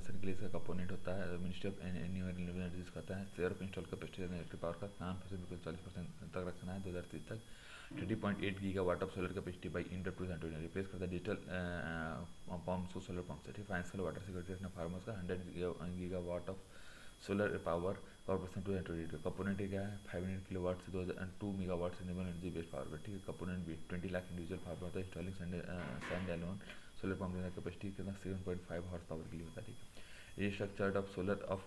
Automation के लिए इसका कंपोनेंट होता है। मिनिस्ट्री ऑफ रिन्यूएबल एनर्जी कहता है share of install capacity electric power का 9% 40% तक रखना है 2030 तक। 30.8 gigawatt of solar capacity by end 2020 replace करता है डिजिटल पंप्स को सोलर पंप से। ठीक, फाइनेंशियल वाटर सिक्योरिटी रखना फार्मर्स का। 100 gigawatt of solar power corporation 2022 component क्या है 500 किलोवाट से 2 मेगावाट से रिन्यूएबल एनर्जी बेस्ड पावर पर। ठीक है, कंपोनेंट भी 20 लाख इंडिविजुअल फार्मर होता है। Installing standalone solar pump देने कैपेसिटी कितना 7.5 हॉर्स पावर के लिए होता है। ठीक है, restructured of solar of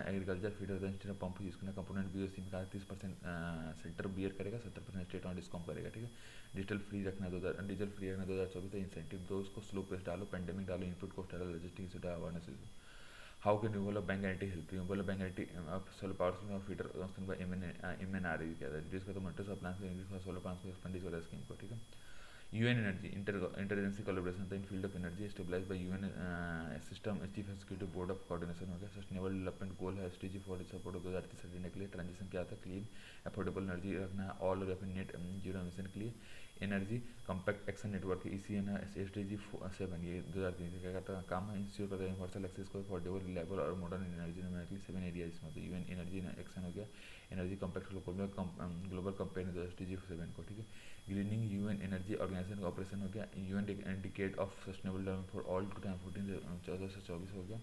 agriculture feeder instant pump use करना। कंपोनेंट बीओसी में कहा 30% सेंटर बियर करेगा, 70% स्टेट ऑन डिस्कॉम करेगा। ठीक है, डिजिटल फ्री रखना 2024 तक इंसेंटिव दो, उसको स्लो पेस डालो, पेंडेमिक डालो, इनपुट कॉस्ट डालो, logistics awareness. How can renewable bank guarantee help? Renewable bank guarantee solar power feeder MNRE कहता है रिड्यूस करता है मल्टी प्लान सोलर प्लान को एक्सपेंडिचर स्कीम को। ठीक है, UN energy interagency collaboration in field of energy stabilize by UN system chief executive board of coordination हो गया। सस्टेनेबल डेवलपमेंट गोल है SDG फॉर सपोर्ट 2030 देने के लिए। ट्रांजिशन क्या था क्लीन अफोर्डेबल एनर्जी रखना है ऑल और नेट जीरो एमिशन के लिए। एनर्जी कॉम्पैक्ट एक्शन नेटवर्क इसी है ना SDG 7 ये 2003 क्या करता है काम है इंश्योर करता है यूनिवर्सल एक्सेस को अफोर्डेबल रिलायबल और मॉडर्न एनर्जी देने के लिए 7 एरिया इसमें होता है। यूएन एनर्जी एक्शन हो गया। एनर्जी कॉम्पैक्ट ग्लोबल कंपेयर 20 7 को। ठीक है, ग्रीनिंग यूएन एनर्जी ऑर्गेनाइजेशन का ऑपरेशन हो गया। UN decade of sustainable development for all 2014 से 24 हो गया।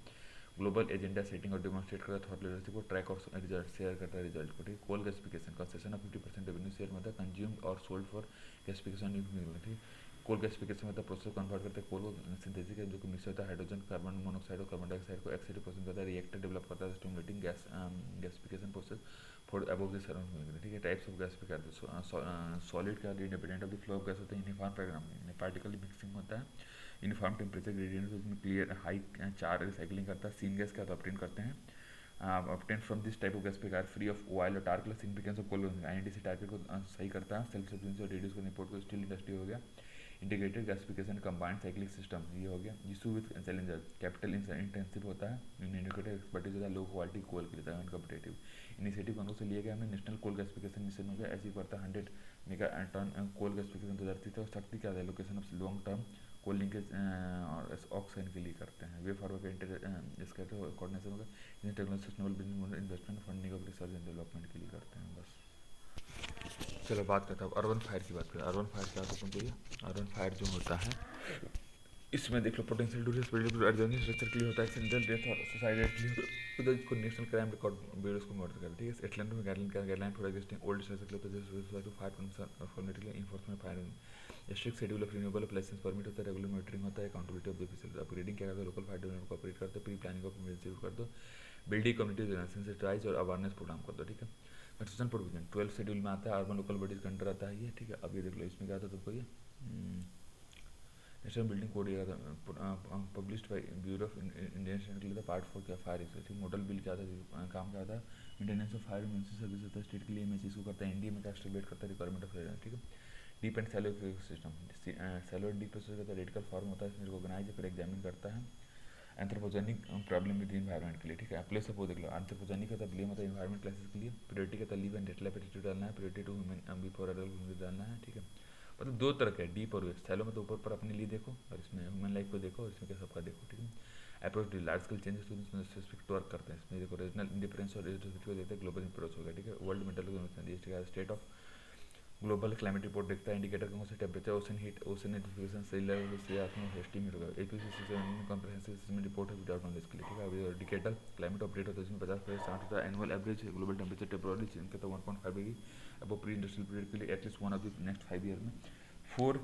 ग्लोबल एजेंडा सेटिंग और डेमोन्स्ट्रेट करता है थॉट लीडरशिप को, ट्रैक और रिजल्ट शेयर करता है रिजल्ट को। ठीक, coal gasification concession of 50% revenue share मतलब कंज्यूम्ड और सोल्ड फॉर गैसिफिकेशन। ठीक, कोल गैसिफिकेशन मतलब प्रोसेस कन्वर्ट करते हैं कोल को सिंथेसिस जो कि मिक्स होता है हाइड्रोजन कार्बन मोनोऑक्साइड और कार्बन डाइऑक्साइड को एक्साइड प्रोसेस करता है। रिएक्टर डेवलप करता है stimulating gasification process for above the surrounding. ठीक है, टाइप्स ऑफ गैसिफिकेशन सॉलिड का independent of the flow of gas होता है। यूनिफॉर्म पैराग्राम पार्टिकल मिक्सिंग होता है। यूनिफॉर्म टेम्परेचर ग्रेडियंट उसमें क्लियर हाई चार रिसाइकलिंग करता है। सीन गैस का ऑब्टेन करते हैं obtained from this type of gasifier free of oil और dark significance of coal INDC target को सही करता है। सेल्फ सफिशिएंसी और रिड्यूस करने रिपोर्ट को स्टील इंडस्ट्री हो गया। Integrated gasification combined cyclic system ये हो गया। Issue with challenger capital intensive होता है। इंडिकेटेड एक्सपर्टीज होता है लो क्वालिटी कोल के लिए अनकम्पिटेटिव। इनिशिएटिव कौन से लिए गए हमने नेशनल कोल गैसिफिकेशन मिशन हो गया। ऐसी करता है 100 मेगा टन कोल गैसिफिकेशन 2030 तक। शक्ति क्या है location of long term coal linkage और ऑक्सीजन के लिए करते हैं। वे फॉरवर्ड इसका तो कोऑर्डिनेशन होगा। In technology sustainable business investment funding of research and development के लिए करते हैं बस। चलो बात करता हूँ अर्बन फायर की बात करें। अर्बन फायर क्या होता है चाहिए? अर्बन फायर जो होता है इसमें देख लो पोटेंशियल टू अर्जेंसी स्ट्रक्चर के लिए होता है। सेंट्रल डेथ और सुसाइड के लिए तो इसको नेशनल क्राइम रिकॉर्ड ब्यूरो को मॉनिटर करता है। ठीक है, एटलांटा में guideline for existing old structure के लिए तो fire formatically enforcement fire strict schedule of renewable of licence permit होता है। रेगुलर मॉनिटरिंग होता है। Accountability of the officer upgrading क्या करता है लोकल फायर डिपार्टमेंट को ऑपरेट करते हैं। प्री प्लानिंग ऑफ इमरजेंसी कर दो। बिल्डिंग कम्युनिटी सेंसिटाइज और अवेयरनेस प्रोग्राम कर दो। ठीक है, कंस्ट्रक्शन प्रोविजन 12 शेड्यूल में आता है। अर्बन लोकल बॉडीज का अंडर आता है ये। ठीक है, अब ये देख लो इसमें क्या आता है तुमको ये national building code published by bureau of Indian standard के लिए पार्ट 4 क्या फायर ठीक मॉडल बिल क्या था काम क्या था maintenance of fire municipal service होता है स्टेट के लिए। मैं चीज़ को करता है एनडीए में क्या स्टेबलेट करता है रिक्वायरमेंट ऑफ फायर। ठीक है, deep and shallow system shallow and deep process का रेडिकल फॉर्म होता है। इसमें रिकॉग्नाइज फिर एग्जामिन करता है एंथ्रोपोजेनिक प्रॉब्लम विद इन्वायरमेंट के लिए। ठीक है, प्लेस ऑफ देख लो एंथ्रोपोजेनिक का ब्लेम होता है इन्वायरमेंट क्लासेस के लिए। प्रायोरिटी का leave and death life attitude डालना है। Priority to human before adult डालना है। ठीक है, मतलब दो तरह के डीप और वेस्ट। सैलो में तो ऊपर पर अपने लिए देखो और इसमें ह्यूमन लाइफ को देखो और इसमें क्या सबका देखो। ठीक है, approach large scale changes to specific work करते हैं। इसमें देखो रीजनल इंडिफरेंस और को देखते हैं ग्लोबल अप्रोच होगा। ठीक है, world mental state of global climate report देखता है। इंडिकेटर कौन से temperature ocean heat ocean acidification sea level sea estimate होगा। APCC कॉम्प्रिहेंसिव रिपोर्ट है विदाउट नॉलेज के लिए। ठीक है, इंडिकेटर क्लाइमेट अपडेट होता है इसमें 50% होता है। Annual average global temperature temporary change करता है 1.5 डिग्री अब प्री इंडस्ट्रियल पीरियड के लिए at least one of the next 5 year में। 4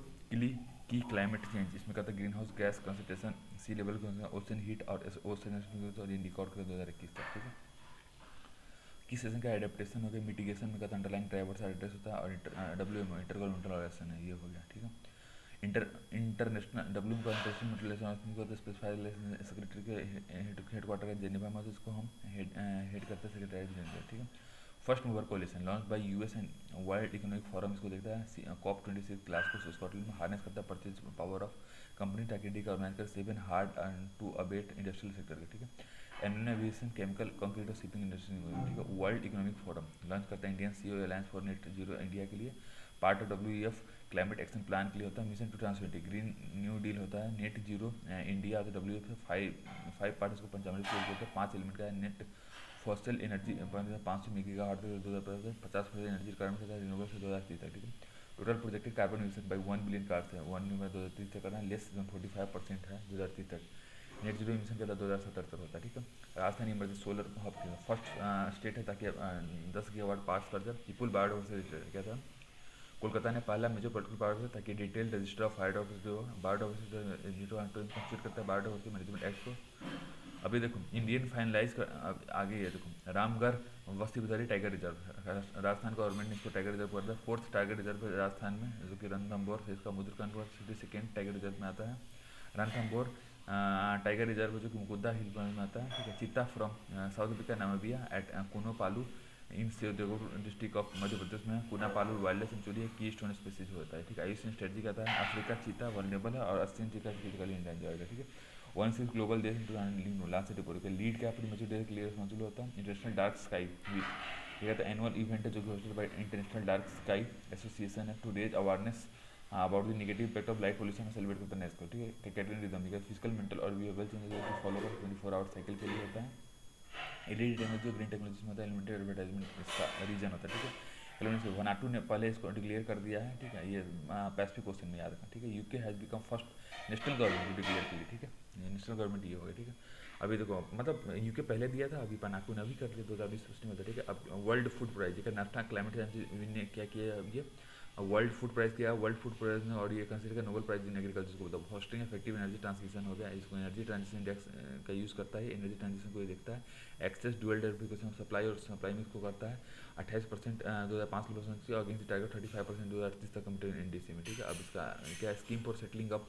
की क्लाइमेट चेंज इसमें कहता है ग्रीन हाउस गैस कंसनट्रेशन सी लेवल ओशन हीट और ओशन रिकॉर्ड कर 2021 तक। ठीक है, किस सेशन का एडेप्टेशन हो गया मिटिगेशन में कहता है अंडरलाइन ड्राइवर्स एड्रेस होता है और WMO इंटरगवर्नमेंटल ऑर्गेनाइजेशन है ये हो गया। ठीक है, इंटरनेशनल WMO का इंटरनेशनल को स्पेसिफाइड सेक्रेटरी के हेडक्वार्टर का जेनेवा में इसको हम हेड करते हैं सेक्रेटरी जनरल। ठीक है, first mover coalition launch by US and world economic forum इसको देखता है। COP26 क्लास को स्कॉटलैंड में हार्नेस करता है परचेज पावर ऑफ कंपनी ताकि इंडिया का ऑर्गेनाइज कर 7 hard to abate industrial sector के। ठीक है, एविएशन केमिकल कंक्रीट और शिपिंग इंडस्ट्री। ठीक है, वर्ल्ड इकोनॉमिक फोरम लॉन्च करता है Indian CO alliance for net zero India के लिए। Part of WEF climate action plan के लिए होता है, mission to transfer green new deal होता है, नेट जीरो इंडिया तो डब्ल्यू एफ फाइव पार्ट इसको पंचामृत होता है, 5 एलिमेंट का है, net fossil energy 500 mega watt 2050% energy requirement होता है रिन्यूएबल से 2030 तक, ठीक है। Total projected carbon emission by 1 billion cars है 1 तक करना है, लेस देन 45% है 2030 तक। नेट जीरो एमिशन क्या था 2070 तक होता है, ठीक है। राजधानी emergency solar hub first state है ताकि 10 गीगावाट पास कर जाए। पीपुल बायोडाइवर्सिटी क्या था, कोलकाता ने पहला मेजर पोलिटिकल पावर ताकि detail register of biodiversity consider करता है बायोडाइवर्सिटी मैनेजमेंट एक्ट को। अभी देखो इंडियन फाइनलाइज कर आगे है, देखो रामगढ़ वस्ती Bihari tiger reserve Rajasthan government ने इसको टाइगर रिजर्व कर दिया। 4th टाइगर रिजर्व है राजस्थान में जो कि रणथंभौर इसका मुद्रकनपुर सिटी 2nd टाइगर रिजर्व में आता है। रणथंभौर टाइगर रिजर्व जो कि मुकुंदा हिल में आता है, ठीक है। Cheetah from South Africa Namibia at Kuno Palpur in Deogarh district of Madhya Pradesh में कुनापालू वाइल्ड लाइफ सेंचुरी है, की स्टोन स्पीसीज होता है, ठीक है। आयुष्मान स्ट्रेटजी कहता है अफ्रीका चीता वल्नरेबल है और 80 चीता क्रिटिकली इंडेंजर्ड है, ठीक है। वन सिक्स ग्लोबल देश लास्ट सिटी पूरे लीड क्या मेजर डे क्लियर रिस्पॉन्सिबल होता है इंटरनेशनल डार्क स्काई वीक, ठीक है। तो एनुअल इवेंट है जो कि hosted by International Dark Sky Association है to raise awareness about the negative impact of light pollution celebrate करता है इसको, ठीक है। कैटेगरी रिदम फिजिकल मेंटल और बिहेवियरल चेंजेस फॉलो कर 24 आवर साइकिल के लिए होता है। एलईडी टेक्नोलॉजी ग्रीन टेक्नोलॉजी में होता है, एलिमेंटेड एडवर्टाइजमेंट इसका रीजन होता है, ठीक है। एलिमेंट्स वनाटू ने पहले इसको डिक्लेयर कर दिया है, ठीक है। ये पैसिफिक क्वेश्चन में याद रखना, ठीक है। UK has become first national government to declare के लिए, ठीक है। नेशनल गवर्नमेंट ये हो गया, ठीक है। अभी देखो मतलब यूके पहले दिया था, अभी पनाकू ने अभी कर लिया 2020 में, ठीक है। अब वर्ल्ड फूड प्राइज का नाफ्टा क्लाइमेट चेंज ने क्या किया ये वर्ल्ड फूड प्राइज किया, वर्ल्ड फूड प्राइज ने और ये कंसिडर किया नोबेल प्राइज इन एग्रीकल्चर को, मतलब होस्टिंग इफेक्टिव एनर्जी ट्रांसमिशन हो गया। इसको एनर्जी ट्रांजिशन इंडेक्स का यूज़ करता है, एनर्जी ट्रांजिशन को ये देखता है। एक्सेस डुअल डाइवर्सिफिकेशन सप्लाई और सप्लाई मिक्स को करता है। 28% 2005 की परसेंट और अगेंस्ट टारगेट 35% 2038 तक कमिटेड एनडीसी में, ठीक है। अब इसका क्या scheme for settling up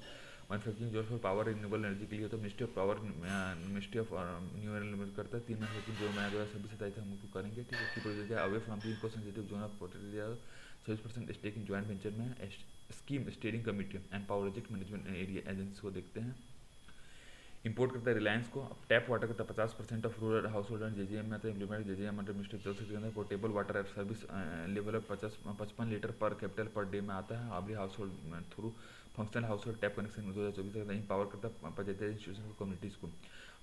manufacturing जो फॉर पावर रिन्यूएबल एनर्जी के लिए तो ministry of power ministry of new energy करता है। 3 मैनुफैक्चरिंग जो मैं 2026 हम उसको करेंगे, ठीक है। की प्रोजेक्ट है away from the eco sensitive zone of protected area 26% stake in joint venture में scheme steering committee and power project management area agency को देखते हैं। इंपोर्ट करता है रिलायंस को। टैप वाटर का 50% of rural house hold and JJM में आता है इम्प्लीमेंट जेजेएम अंडर मिनिस्ट्री जल शक्ति के अंदर portable water at service level of 55 litre पर कैपिटल पर डे में आता है। Every house hold through functional house hold tap connection 2024 तक पावर करता है पंचायती इंस्टीट्यूशन को कम्युनिटीज़ को।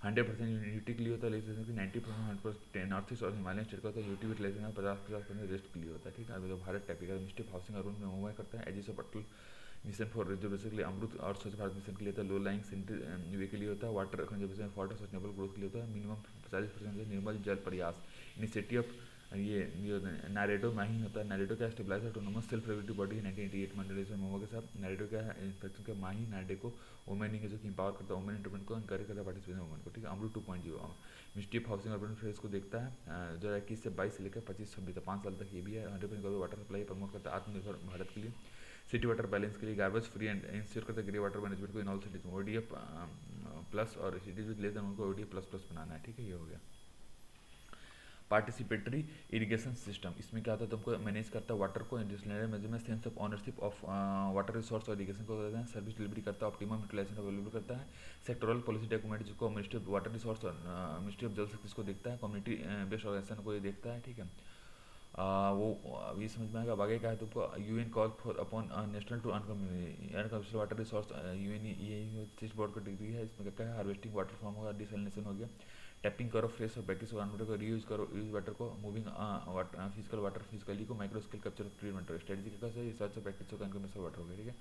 100% यूनिटी के लिए होता है, लेकिन 90% नॉर्थ ईस्ट और हिमालयन स्टेट का होता है। यूटी यूटिलाइजेशन 50% रेस्ट के लिए होता है, ठीक है। अभी तो Bharat technical ministry of housing Arun में मुंबई करता है। एजिस अटल मिशन फॉर रिजर्वेशन के लिए अमृत और स्वच्छ भारत मिशन के लिए होता है। लो लाइंग वे के लिए होता है। Water conservation for sustainable growth के लिए होता है। मिनिमम 40% निर्मल जल प्रयास इनिशिएटिव ऑफ ये नारेडो में ही होता है। नारेडो क्या stabilise autonomous self regulatory body 1988 मंडलेशन मोमो के साथ। नारेडो क्या है इंस्पेक्शन का माही नारेडो वुमेन है जो कि इंपावर करता है वुमेन एंटरप्रेन्योर को, इनकरेज करता है पार्टिसिपेशन वुमेन को, ठीक है। अमृत 2.0 ministry of housing urban affairs को देखता है 2021 से 22 से लेकर 25-26 5 साल तक ये भी है। 100% वाटर सप्लाई प्रमोट करता है आत्मनिर्भर भारत के लिए। सिटी वाटर बैलेंस के लिए गार्बेज फ्री एंड इंश्योर करता है ग्रे वाटर मैनेजमेंट को इन ऑल सिटीज में। ओडीएफ प्लस और सिटीज विद लेस देन उनको ओडीएफ प्लस प्लस बनाना है, ठीक है। ये हो गया पार्टिसिपेटरी इरिगेशन सिस्टम। इसमें क्या होता है तुमको मैनेज करता है वाटर को measurement sense of ownership of water resource और इरिगेशन को करता है। सर्विस डिलीवरी करता है, ऑप्टिमम यूटिलाइजेशन अवेलेबल करता है। सेक्टोरल पॉलिसी डॉक्यूमेंट जिसको मिनिस्ट्री ऑफ वाटर रिसोर्स और मिनिस्ट्री ऑफ जल शक्ति को देखता है। कम्युनिटी बेस्ड ऑर्गेनाइजेशन को ये देखता है, ठीक है। वो अभी समझ में आएगा। आगे क्या है तुमको UN call for upon national to unconventional water resource UN ये बोर्ड का डिग्री है। इसमें क्या है हार्वेस्टिंग वाटर फॉर्म होगा, डिसलिनेशन हो गया। टैपिंग करो फ्रेश और बैकिस वाटर को रीयूज करो यूज वाटर को। मूविंग फिजिकल वाटर फिजिकली को micro scale capture treatment strategy के कैसे रिसर्च और प्रैक्टिस का अनकमिशनल वाटर हो गया, ठीक है।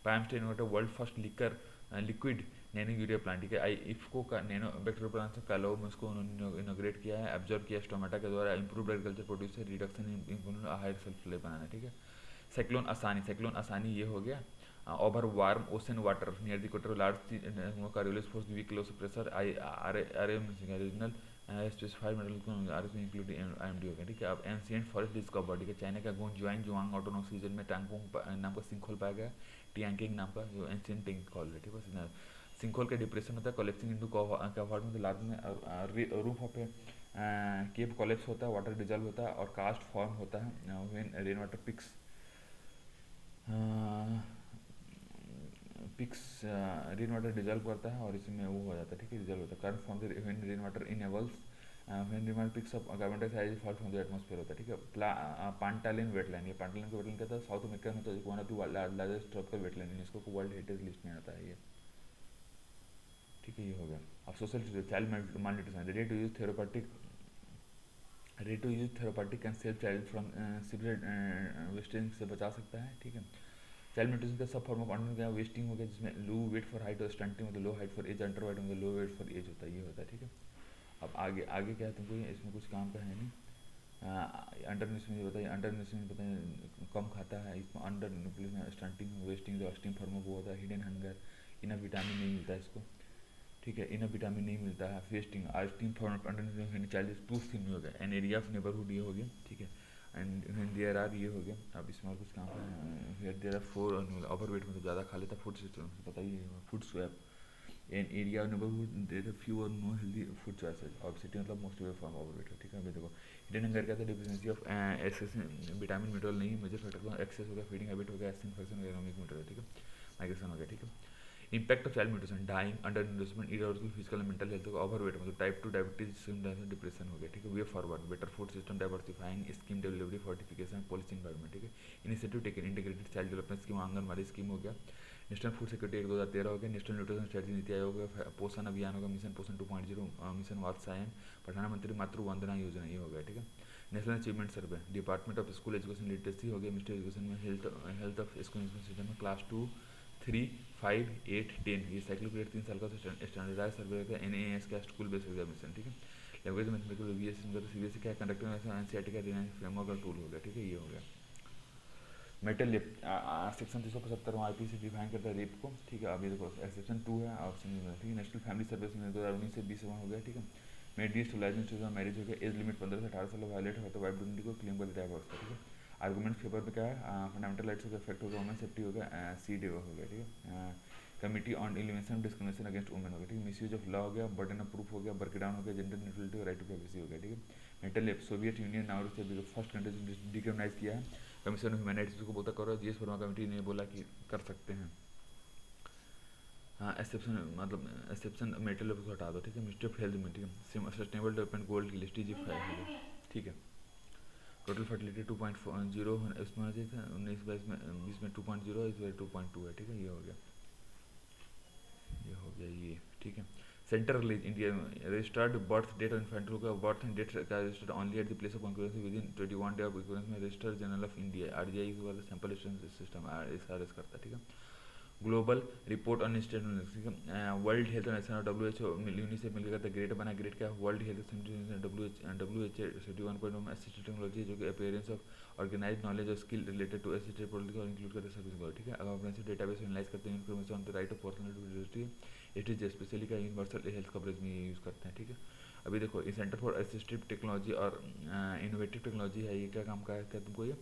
पाइमस्टेन water world first liquid nano urea plant, ठीक है। आई इफ्को का नैनो बैक्टीरियल प्लांट कालो में उसको उन्होंने इनोग्रेट किया है। एब्जॉर्ब किया स्टोमेटा के द्वारा improve agriculture produce reduction in higher shelf life बनाना, ठीक है। साइक्लोन आसानी ये हो गया। Over warm ocean water near the equator large Coriolis force weak low pressure I R M regional specified metal R including IMD हो गया, ठीक है। अब एंशिएंट फॉरेस्ट डिस्कवर्ड, ठीक है। चाइना का गोंजुआन जुआंग ऑटोनॉमस रीजन में टांगपोंग नाम का सिंखोल पाया गया। टियांकिंग नाम का जो एंशिएंट टिंखोल है, ठीक है। सिंखोल का डिप्रेशन होता है कोलेप्सिंग इनटू कवर्ड में लार्ज में रूफ ऑफ केव कोलेप्स होता है, वाटर डिजल्व होता है और कास्ट फॉर्म होता है when rain water picks rain water dissolve करता है और इसमें वो हो जाता है, ठीक है। डिजल्व होता है current from the rain water enables when remote picks up carbon dioxide fall from the atmosphere होता है, ठीक है। पांटालिन वेटलैंड, ये पांटालिन का वेटलैंड कहता है साउथ अमेरिका में, तो one of the largest tropical wetland, UNESCO को वर्ल्ड हेरिटेज लिस्ट में आता है ये, ठीक है। ये हो गया। अब social child malnutrition, ready to use therapeutic can save child from severe wasting से बचा सकता है, ठीक है। चाइल्ड न्यूट्रिशन का सब फॉर्म ऑफ अंडर गया वेस्टिंग हो गया, जिसमें लो वेट फॉर हाइट और स्टंटिंग मतलब low height for age, underweight मतलब लो वेट फॉर एज होता है, ये होता है, ठीक है। अब आगे आगे क्या है तुमको, इसमें कुछ काम का है नहीं। अंडर न्यूट्रिशन बताइए, अंडर न्यूट्रिशन बताइए कम खाता है, इसमें अंडर न्यूट्रिशन स्टंटिंग वेस्टिंग जो स्टीम फॉर्म वो होता है, हिडन हंगर, इनफ विटामिन नहीं मिलता है इसको, ठीक है। इनफ विटामिन नहीं मिलता है, फेस्टिंग आस्टिंग form of under child is too thin हो गया, एन एरिया ऑफ नेबरहुड ये हो गया, ठीक है। एंड देयर आर ये हो गया। अब इसमें और कुछ काम है, here there are for over weight मतलब ज़्यादा खा लेता, फूड सिस्टम बताइए, food swamp an area neighbourhood there few और no healthy food choices, obesity मतलब most of form over weight, ठीक है। अभी देखो हिडन हंगर क्या था, deficiency of access vitamin mineral नहीं, मेजर फैक्टर एक्सेस हो गया, फीडिंग हैबिट हो गया, इन्फेक्शन एरोमिक मटेरियल, ठीक है, माइग्रेशन हो गया, ठीक है। Impact of child nutrition, dying, under nutrition, irregular physical and mental health, overweight मतलब टाइप 2 डायबिटीज, डिप्रेशन हो गया, ठीक है। Way forward better food system, diversifying scheme delivery, fortification, policy environment, ठीक है। Initiative taken, integrated child development scheme, anganwadi scheme हो गया, national food security act 2013 हो गया, national nutrition strategy NITI Aayog हो गया, पोषण अभियान होगा, मिशन पोषण 2.0, मिशन वात्स्यायन, प्रधानमंत्री मातृ वंदना योजना ये हो गया, ठीक है। National achievement survey, department of school education literacy हो गया, मिनिस्ट्री एजुकेशन में हेल्थ ऑफ स्कूल सिस्टम में क्लास 2 3 5 8 10 ये साइकिल पीरियड 3 साल का स्टैंडर्डाइज सर्वे होगा, NAS का स्कूल बेस्ड एग्जामिनेशन, ठीक है। लैंग्वेज मैथमेटिकल VS CBSE क्या कंडक्टिंग NCERT का फ्रेमवर्क और टूल हो गया, ठीक है। ये हो गया। मेटल लिप सेक्शन 375 IP से डिफाइन करता है रेप को, ठीक है। अभी देखो सेक्शन 2 है ऑप्शन, ठीक है। नेशनल फैमिली सर्विस में 2019 से 20 हो गया, ठीक है। मेडिएट स्टोलाइजेशन मैरिज हो गया, एज लिमिट 15 से 18 साल वायलेट हो तो वाइफ डिग्निटी को क्लेम कर दिया है, ठीक है। आर्गूमेंट पेपर में क्या है, फंडामेंटल राइट्स हो गया, इफेक्ट हो गया, वुमेन सेफ्टी हो गया, CDO हो गया, ठीक है। Committee on elimination discrimination against women हो गया, ठीक है। मिसयूज ऑफ लॉ हो गया, बर्डन ऑफ प्रूफ हो गया, वर्क डाउन हो गया, जेंडर न्यूट्रलिटी और राइट टू प्राइवेसी हो गया, ठीक है। मेंटल लेप, सोवियत यूनियन नाउ से फर्स्ट कंट्री डिक्रिमिनाइज किया है, कमीशन ऑफ ह्यूमन राइट्स को बोलता करो, जीएस वर्मा कमेटी ने बोला कि कर सकते हैं। हाँ एक्सेप्शन मतलब एक्सेप्शन मेटल को हटा दो, ठीक है। मिनिस्ट्री ऑफ हेल्थ में, ठीक है, सस्टेनेबल डेवलपमेंट गोल की लिस्ट G5 है, ठीक है। टोटल फर्टिलिटी 2.0 इसमें होना चाहिए था, 19-22 में 20 में 2.0 इस बार 2.2 है, ठीक है। ये हो गया, ये हो गया ये, ठीक है। Centre release India registered birth death और इन्फेंट होगा, बर्थ एंड डेट का registered only at the place of occurrence within 21 day of occurrence में registered general of India RGI के बाद सैंपल सिस्टम SRS करता है, ठीक है। Global report on instant, world health organisation और WHO यूनिसेफ मिलकर करता है, ग्रेड बना, ग्रेड क्या world health WHO 71.1 assisted technology जो कि अपीयरेंस ऑफ ऑर्गेनाइज नॉलेज और skill related to assisted political और इंक्लूड करते सर्विस को, ठीक है। कॉम्प्रिहेंसिव डेटाबेस एनालाइज करते हैं information on the right of personal to digital एटीज स्पेशली का यूनिवर्सल हेल्थ कवरेज में यूज़ करते हैं, ठीक है। अभी देखो ये सेंटर फॉर असिस्टिव टेक्नोलॉजी और इनोवेटिव टेक्नोलॉजी है, ये क्या काम का है क्या तुमको, ये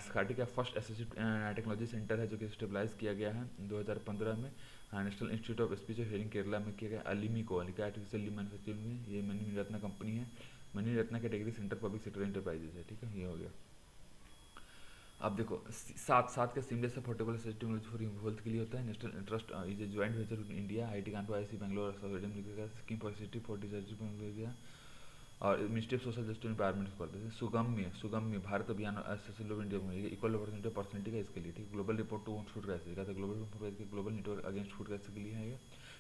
स्काटी का फर्स्ट असिस्टिव टेक्नोलॉजी सेंटर है जो कि स्टेबलाइज किया गया है 2015 में नेशनल इंस्टीट्यूट ऑफ स्पीच और हियरिंग केरला में किया गया। अलिमी को अलिका आर्टिफिशियल मैन्युफैक्चरिंग में, ये मनी रत्ना कंपनी है, money Ratna category centre public sector enterprises है, ठीक है। ये हो गया। अब देखो साथ साथ का seamless affordable technology for health के लिए होता है, national trust is a joint venture in India, IIT Kanpur, IIC Bangalore और scheme for city for disaster और ministry of social justice environment को करते हैं। सुगम्य भारत अभियान इक्वल अपॉर्चुनिटी पर्सनलिटी का इसके लिए, ठीक। Global report to food crisis का global network against food crisis के लिए है ये।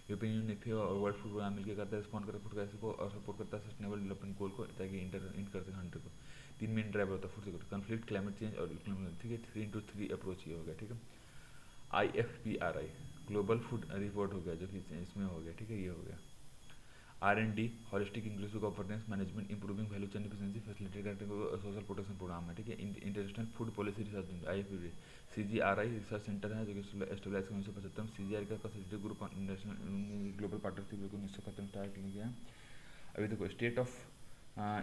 यूरोपियन यूनियन निफे और वर्ल्ड फूड प्रोग्राम मिलकर करता है, रिस्पॉन्ड करता है फूड क्राइसिस को और सपोर्ट करता है सस्टेनेबल डेवलपमेंट गोल को, ताकि इंट करते हैं कंट्री को। 3 मेन ड्राइवर होता है food security, conflict, climate change और इकोनॉमिक, ठीक है। 3x3 अप्रोच ये हो गया, ठीक है। IFPRI ग्लोबल फूड रिपोर्ट हो गया जो कि इसमें हो गया, ठीक है। ये हो गया। R&D holistic inclusive governance management improving value chain efficiency facilitate करने सोशल प्रोटेक्शन प्रोग्राम है, ठीक है। International food policy research IFPRI CGRI research centre है जो कि एस्टेब्लिश 1975 में। CGRI का consultative group national global partnership को 1975 में स्टार्ट किया गया। अभी देखो स्टेट ऑफ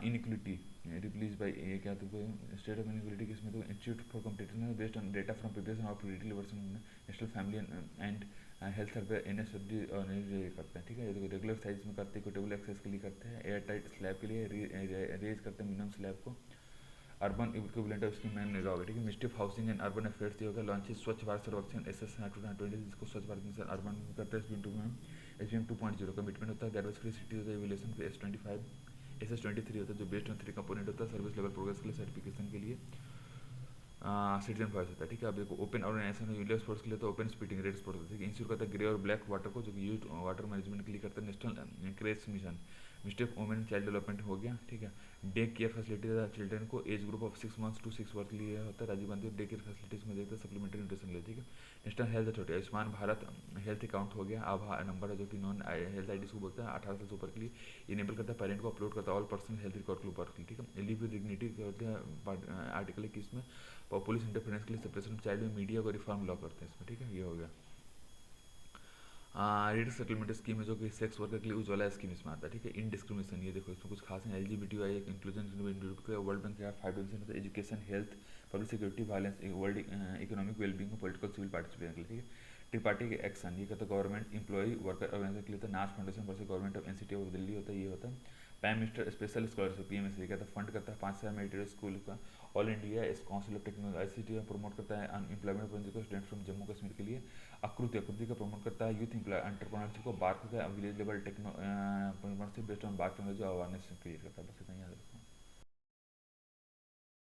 इनइक्विटी रिप्लीज बाई ये क्या तुमको स्टेट ऑफ इनइक्विटी किसमें, तो institute for competition based on data from previous और predicted version national family and health survey NSFD और करते हैं, ठीक है। देखो रेगुलर साइज में करते हैं, इक्विटेबल एक्सेस के लिए करते हैं, एयर टाइट स्लैब के लिए रेज करते हैं मिनिमम स्लैब को, अर्बन इक्विवेलेंट ऑफ उसकी मैन निगाह होगा, ठीक है। Ministry of housing and urban affairs होगा, लॉन्च स्वच्छ भारत सर्वेक्षण SS 2020 जिसको स्वच्छ भारत मिशन अर्बन करते हैं। SBM 2.0 कमिटमेंट होता है, गार्बेज फ्री सिटी होता है, एवोल्यूशन S25 SS23 होता है जो बेस्ड ऑन 3 कंपोनेंट होता है, सर्विस लेवल प्रोग्रेस के लिए, सर्टिफिकेशन के लिए, सिटीजन फॉर्स होता है, ठीक है। अब देखो ओपन ऑर्गेनाइजेशन यूनियन स्पोर्ट्स के लिए तो ओपन स्पीटिंग रेड स्पोर्ट्स होता है, ठीक है। इंश्योर करता है ग्रे और ब्लैक वाटर को, जो कि यूज वाटर मैनेजमेंट के लिए करता है। National creche mission, mistake women and child development हो गया, ठीक है। डे केयर फैसिलिटी चिल्ड्रन को age group of 6 months to 6 वर्ष के लिए होता है। Rajiv Gandhi day care facilities में देखते हैं सप्लीमेंट्री न्यूट्रिशन ले, ठीक है। National health authority, Ayushman Bharat health account हो गया, आभा नंबर है जो कि नॉन हेल्थ आई डी को बोलते हैं, 18 साल से ऊपर के लिए इनेबल करता है पेरेंट को अपलोड करता है ऑल पर्सनल हेल्थ रिकॉर्ड के ऊपर, ठीक है। लिव विद डिग्निटी करते हैं आर्टिकल 21 में, पुलिस इंटरफेरेंस के लिए सेपरेशन ऑफ चाइल्ड में मीडिया को रिफॉर्म लॉ करते हैं इसमें, ठीक है। ये हो गया। रेड सेटलमेंट स्कीम है जो कि सेक्स वर्कर के लिए उज्ज्वला स्कीम इसमें आता है, ठीक है। इन डिस्क्रिमिनेशन, ये देखो इसमें कुछ खास है, LGBTI इंक्लूजन, वर्ल्ड बैंक का 5 होता है, education, health, public security, violence, world economic wellbeing, political civil participation के लिए, ठीक है। ट्रिपार्टी के एक्शन, ये कहता है गवर्नमेंट एम्प्लॉय वर्कर ऑर्गेनाइजेशन के लिए होता है। नाज foundation versus government of NCT of Delhi होता है, ये होता है। Prime minister special scholarship PMSC कहता है फंड करता है 5,000 मेरिटोरियस स्कूल का। All India council of technology ICT promote करता है अनएम्प्लॉयमेंट को स्टूडेंट फ्रॉम जम्मू कश्मीर के लिए। आकृति का प्रमोट करता है यूथ एंटरप्रेन्योरशिप को। बार्क का village level technology based on BARC technology awareness create करता है, बस